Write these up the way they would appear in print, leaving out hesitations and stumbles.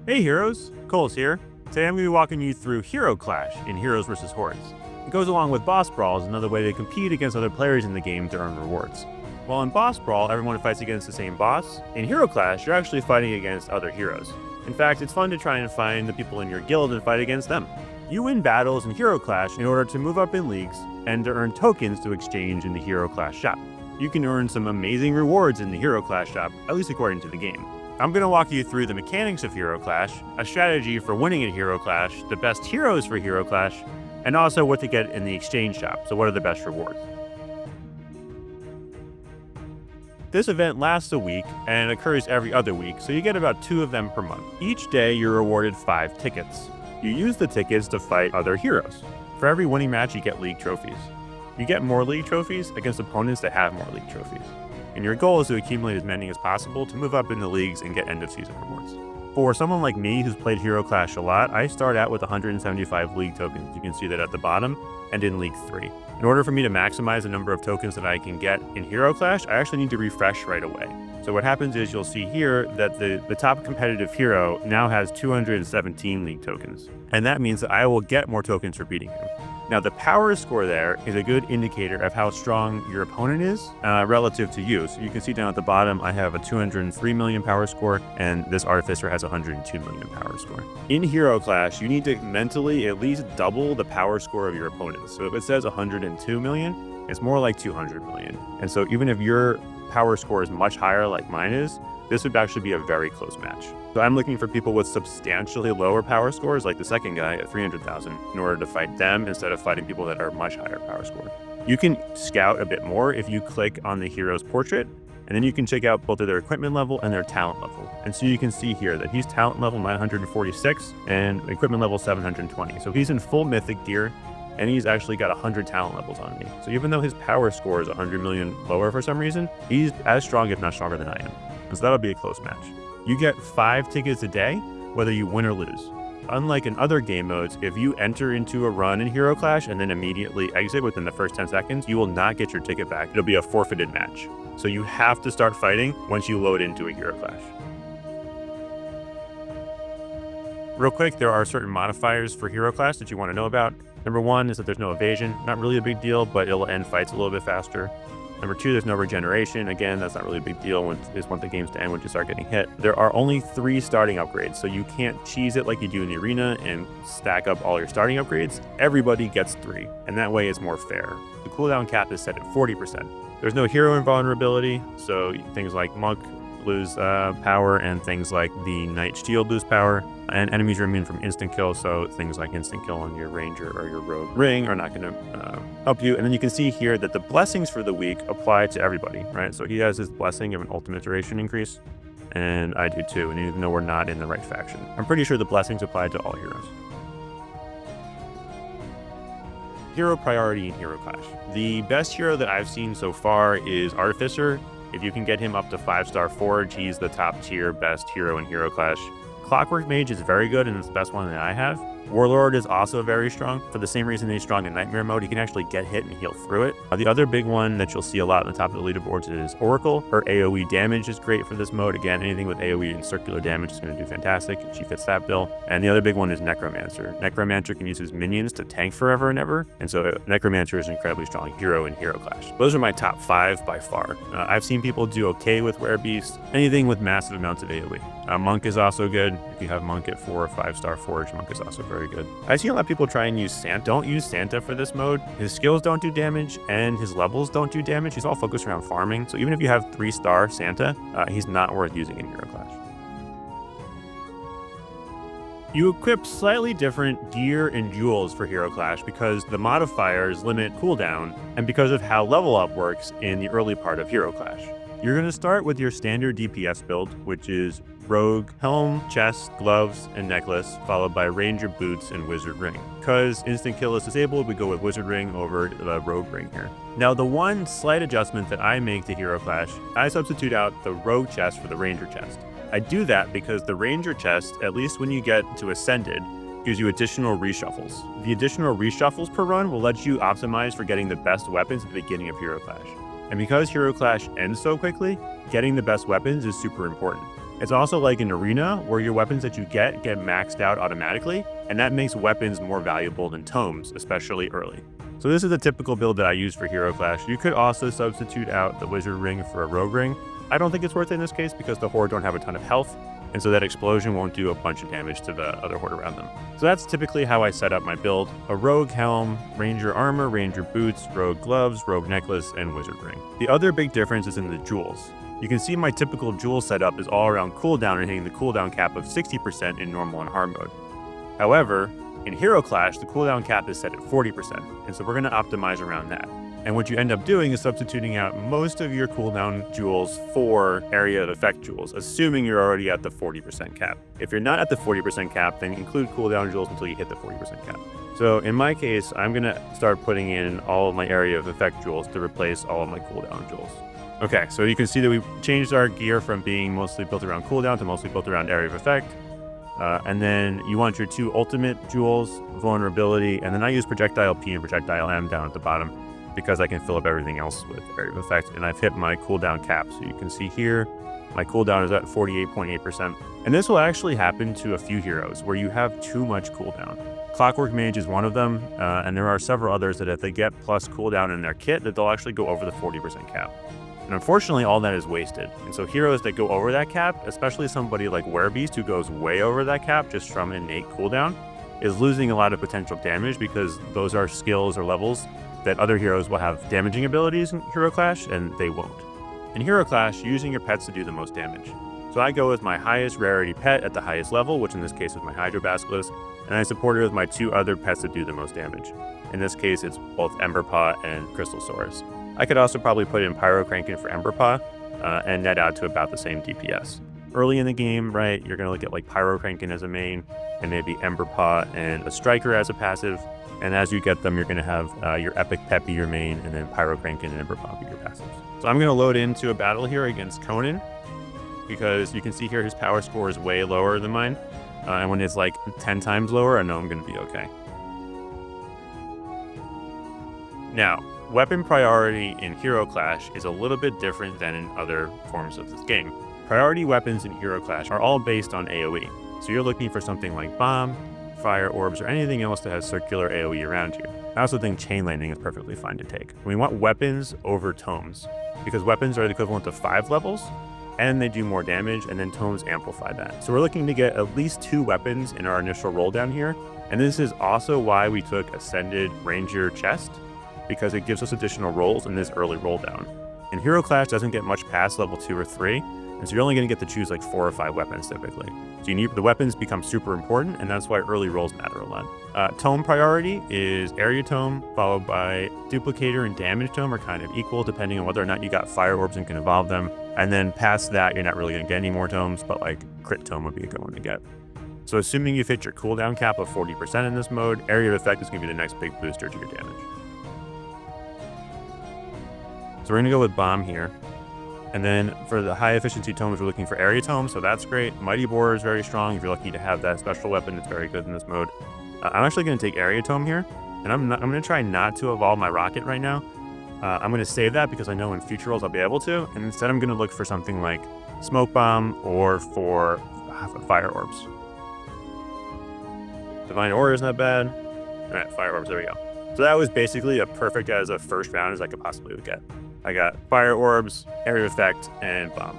Hey heroes, Kolz here. Today I'm going to be walking you through Hero Clash in Heroes vs. Hordes. It goes along with Boss Brawl as another way to compete against other players in the game to earn rewards. While in Boss Brawl, everyone fights against the same boss, in Hero Clash, you're actually fighting against other heroes. In fact, it's fun to try and find the people in your guild and fight against them. You win battles in Hero Clash in order to move up in leagues and to earn tokens to exchange in the Hero Clash shop. You can earn some amazing rewards in the Hero Clash shop, at least according to the game. I'm going to walk you through the mechanics of Hero Clash, a strategy for winning in Hero Clash, the best heroes for Hero Clash, and also what to get in the exchange shop, so what are the best rewards. This event lasts a week and occurs every other week, so you get about 2 of them per month. Each day you're rewarded 5 tickets. You use the tickets to fight other heroes. For every winning match you get league trophies. You get more league trophies against opponents that have more league trophies. And your goal is to accumulate as many as possible to move up in the leagues and get end of season rewards. For someone like me who's played Hero Clash a lot, I start out with 175 league tokens. You can see that at the bottom and in League 3. In order for me to maximize the number of tokens that I can get in Hero Clash, I actually need to refresh right away. So what happens is you'll see here that the top competitive hero now has 217 league tokens. And that means that I will get more tokens for beating him. Now the power score there is a good indicator of how strong your opponent is relative to you. So you can see down at the bottom, I have a 203 million power score, and this Artificer has 102 million power score. In Hero Clash, you need to mentally at least double the power score of your opponent. So if it says 102 million, it's more like 200 million. And so even if your power score is much higher like mine is, this would actually be a very close match. So I'm looking for people with substantially lower power scores, like the second guy at 300,000, in order to fight them instead of fighting people that are much higher power score. You can scout a bit more if you click on the hero's portrait, and then you can check out both of their equipment level and their talent level. And so you can see here that he's talent level 946 and equipment level 720. So he's in full mythic gear, and he's actually got 100 talent levels on me. So even though his power score is 100 million lower for some reason, he's as strong, if not stronger than I am. And so that'll be a close match. You get 5 tickets a day, whether you win or lose. Unlike in other game modes, if you enter into a run in Hero Clash and then immediately exit within the first 10 seconds, you will not get your ticket back. It'll be a forfeited match. So you have to start fighting once you load into a Hero Clash. Real quick, there are certain modifiers for Hero Clash that you want to know about. Number 1 is that there's no evasion. Not really a big deal, but it'll end fights a little bit faster. Number 2, there's no regeneration. Again, that's not really a big deal. Just want the games to end when you start getting hit. There are only 3 starting upgrades, so you can't cheese it like you do in the arena and stack up all your starting upgrades. Everybody gets 3, and that way it's more fair. The cooldown cap is set at 40%. There's no hero invulnerability, so things like Monk lose power, and things like the Knight Shield lose power, and enemies are immune from instant kill, so things like instant kill on your Ranger or your Rogue Ring are not going to help you. And then you can see here that the blessings for the week apply to everybody, right? So he has his blessing of an ultimate duration increase, and I do too, and even though we're not in the right faction. I'm pretty sure the blessings apply to all heroes. Hero priority in Hero Clash. The best hero that I've seen so far is Artificer. If you can get him up to 5-star Forge, he's the top tier best hero in Hero Clash. Clockwork Mage is very good, and it's the best one that I have. Warlord is also very strong. For the same reason that he's strong in Nightmare mode, he can actually get hit and heal through it. The other big one that you'll see a lot on the top of the leaderboards is Oracle. Her AoE damage is great for this mode. Again, anything with AoE and circular damage is going to do fantastic. She fits that bill. And the other big one is Necromancer. Necromancer can use his minions to tank forever and ever, and so Necromancer is an incredibly strong hero in Hero Clash. Those are my top 5 by far. I've seen people do okay with Werebeast, anything with massive amounts of AoE. Monk is also good. If you have Monk at 4 or 5-star Forge, Monk is also very good. I see a lot of people try and use Santa. Don't use Santa for this mode. His skills don't do damage, and his levels don't do damage. He's all focused around farming. So even if you have 3-star Santa, he's not worth using in Hero Clash. You equip slightly different gear and jewels for Hero Clash because the modifiers limit cooldown, and because of how level up works in the early part of Hero Clash. You're going to start with your standard DPS build, which is Rogue Helm, Chest, Gloves, and Necklace, followed by Ranger Boots and Wizard Ring. Because Instant Kill is disabled, we go with Wizard Ring over the Rogue Ring here. Now, the one slight adjustment that I make to Hero Clash, I substitute out the Rogue Chest for the Ranger Chest. I do that because the Ranger Chest, at least when you get to Ascended, gives you additional reshuffles. The additional reshuffles per run will let you optimize for getting the best weapons at the beginning of Hero Clash. And because Hero Clash ends so quickly, getting the best weapons is super important. It's also like an arena where your weapons that you get maxed out automatically, and that makes weapons more valuable than tomes, especially early. So this is a typical build that I use for Hero Clash. You could also substitute out the Wizard Ring for a Rogue Ring. I don't think it's worth it in this case because the Horde don't have a ton of health, and so that explosion won't do a bunch of damage to the other Horde around them. So that's typically how I set up my build: a Rogue Helm, Ranger Armor, Ranger Boots, Rogue Gloves, Rogue Necklace, and Wizard Ring. The other big difference is in the jewels. You can see my typical jewel setup is all around cooldown and hitting the cooldown cap of 60% in normal and hard mode. However, in Hero Clash, the cooldown cap is set at 40%, and so we're going to optimize around that. And what you end up doing is substituting out most of your cooldown jewels for area of effect jewels, assuming you're already at the 40% cap. If you're not at the 40% cap, then include cooldown jewels until you hit the 40% cap. So in my case, I'm going to start putting in all of my area of effect jewels to replace all of my cooldown jewels. Okay, so you can see that we've changed our gear from being mostly built around cooldown to mostly built around area of effect. And then you want your 2 ultimate jewels, vulnerability, and then I use projectile P and projectile M down at the bottom because I can fill up everything else with area of effect, and I've hit my cooldown cap. So you can see here, my cooldown is at 48.8%. And this will actually happen to a few heroes where you have too much cooldown. Clockwork Mage is one of them, and there are several others that if they get plus cooldown in their kit, that they'll actually go over the 40% cap. And unfortunately, all that is wasted. And so heroes that go over that cap, especially somebody like Werebeast who goes way over that cap just from innate cooldown, is losing a lot of potential damage because those are skills or levels that other heroes will have damaging abilities in Hero Clash, and they won't. In Hero Clash, using your pets to do the most damage. So I go with my highest rarity pet at the highest level, which in this case is my Hydrobasilisk, and I support it with my 2 other pets that do the most damage. In this case, it's both Emberpaw and Crystalsaurus. I could also probably put in Pyrocrankin for Emberpaw and net out to about the same DPS. Early in the game, right, you're going to look at like Pyrocrankin as a main, and maybe Emberpaw and a Striker as a passive. And as you get them, you're going to have your Epic Peppy your main, and then Pyrocrankin and Emberpaw be your passives. So I'm going to load into a battle here against Conan, because you can see here his power score is way lower than mine. And when it's like 10 times lower, I know I'm going to be okay. Now, weapon priority in Hero Clash is a little bit different than in other forms of this game. Priority weapons in Hero Clash are all based on AoE. So you're looking for something like Bomb, Fire Orbs, or anything else that has circular AoE around you. I also think Chain Lightning is perfectly fine to take. We want weapons over tomes, because weapons are the equivalent of 5 levels, and they do more damage, and then tomes amplify that. So we're looking to get at least 2 weapons in our initial roll down here, and this is also why we took Ascended Ranger Chest, because it gives us additional rolls in this early roll down. And Hero Clash doesn't get much past level 2 or 3, and so you're only going to get to choose like 4 or 5 weapons typically. So you need the weapons become super important, and that's why early rolls matter a lot. Tome priority is Area Tome, followed by Duplicator and Damage Tome are kind of equal depending on whether or not you got Fire Orbs and can evolve them. And then past that, you're not really going to get any more tomes, but like Crit Tome would be a good one to get. So assuming you've hit your cooldown cap of 40% in this mode, Area of Effect is going to be the next big booster to your damage. So we're going to go with Bomb here. And then for the high efficiency tomes, we're looking for Area Tome, so that's great. Mighty Boar is very strong. If you're lucky to have that special weapon, it's very good in this mode. I'm actually going to take Area Tome here, and I'm going to try not to evolve my rocket right now. I'm going to save that because I know in future rolls I'll be able to, and instead I'm going to look for something like Smoke Bomb or for Fire Orbs. Divine Aura is not bad. All right, Fire Orbs, there we go. So that was basically as perfect as a first round as I could possibly get. I got Fire Orbs, Area Effect, and Bomb,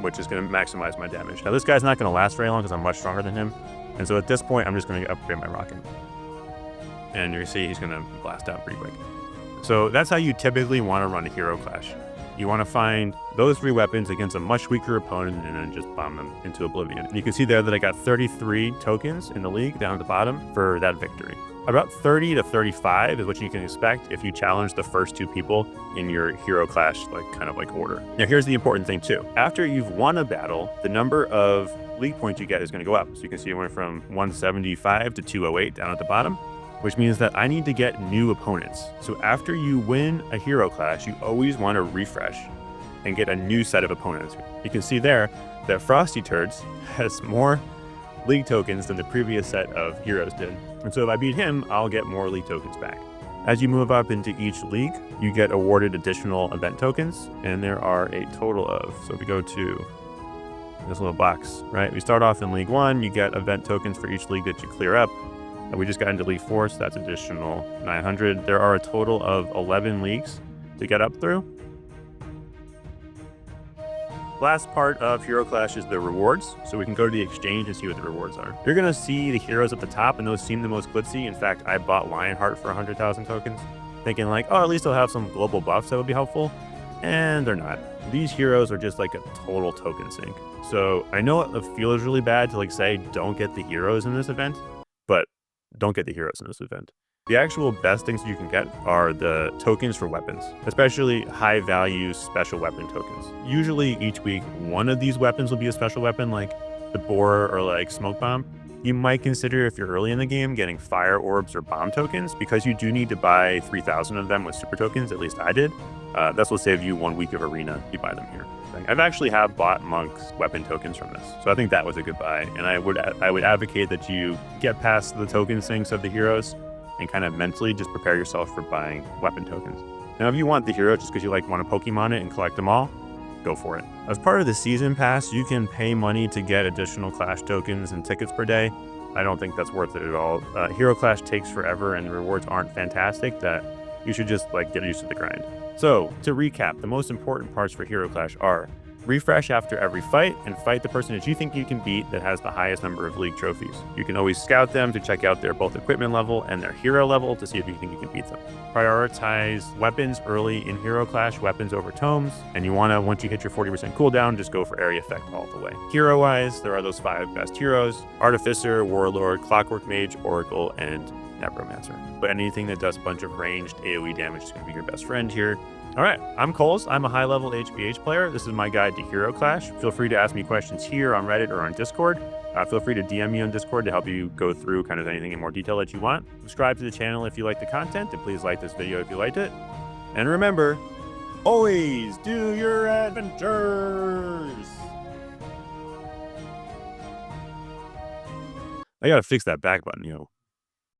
which is going to maximize my damage. Now this guy's not going to last very long because I'm much stronger than him, and so at this point I'm just going to upgrade my rocket. And you can see he's going to blast out pretty quick. So that's how you typically want to run a Hero Clash. You want to find those 3 weapons against a much weaker opponent and then just bomb them into oblivion. And you can see there that I got 33 tokens in the league down at the bottom for that victory. About 30 to 35 is what you can expect if you challenge the first 2 people in your Hero Clash kind of order. Now here's the important thing too. After you've won a battle, the number of league points you get is going to go up. So you can see it went from 175 to 208 down at the bottom, which means that I need to get new opponents. So after you win a Hero Clash, you always want to refresh and get a new set of opponents. You can see there that Frosty Turds has more league tokens than the previous set of heroes did. And so if I beat him, I'll get more league tokens back. As you move up into each league, you get awarded additional event tokens, and there are a total of, so if we go to this little box, right? We start off in League 1. You get event tokens for each league that you clear up. We just got into League 4, so that's additional 900. There are a total of 11 leagues to get up through. Last part of Hero Clash is the rewards, so we can go to the exchange and see what the rewards are. You're going to see the heroes at the top, and those seem the most glitzy. In fact, I bought Lionheart for 100,000 tokens, thinking like, oh, at least I'll have some global buffs that would be helpful. And they're not. These heroes are just like a total token sink. So I know it feels really bad to like say don't get the heroes in this event, but don't get the heroes in this event. The actual best things you can get are the tokens for weapons, especially high value special weapon tokens. Usually each week, one of these weapons will be a special weapon like the boar or like smoke bomb. You might consider, if you're early in the game, getting fire orbs or bomb tokens, because you do need to buy 3,000 of them with super tokens, at least I did. This will save you 1 week of arena if you buy them here. I've actually bought Monk's weapon tokens from this, so I think that was a good buy. And I would advocate that you get past the token sinks of the heroes and kind of mentally just prepare yourself for buying weapon tokens. Now, if you want the hero just because you want to Pokemon it and collect them all, go for it. As part of the season pass, you can pay money to get additional Clash tokens and tickets per day. I don't think that's worth it at all. Hero Clash takes forever and the rewards aren't fantastic, that you should just get used to the grind. So, to recap, the most important parts for Hero Clash are refresh after every fight and fight the person that you think you can beat that has the highest number of league trophies. You can always scout them to check out their both equipment level and their hero level to see if you think you can beat them. Prioritize weapons early in Hero Clash, weapons over tomes, and you want to, once you hit your 40% cooldown, just go for area effect all the way. Hero-wise, there are those 5 best heroes: Artificer, Warlord, Clockwork Mage, Oracle, and Necromancer. But anything that does a bunch of ranged AoE damage is going to be your best friend here. All right, I'm Kolz. I'm a high-level HBH player. This is my guide to Hero Clash. Feel free to ask me questions here on Reddit or on Discord. Feel free to DM me on Discord to help you go through kind of anything in more detail that you want. Subscribe to the channel if you like the content, and please like this video if you liked it. And remember, always do your adventures! I gotta fix that back button, yo.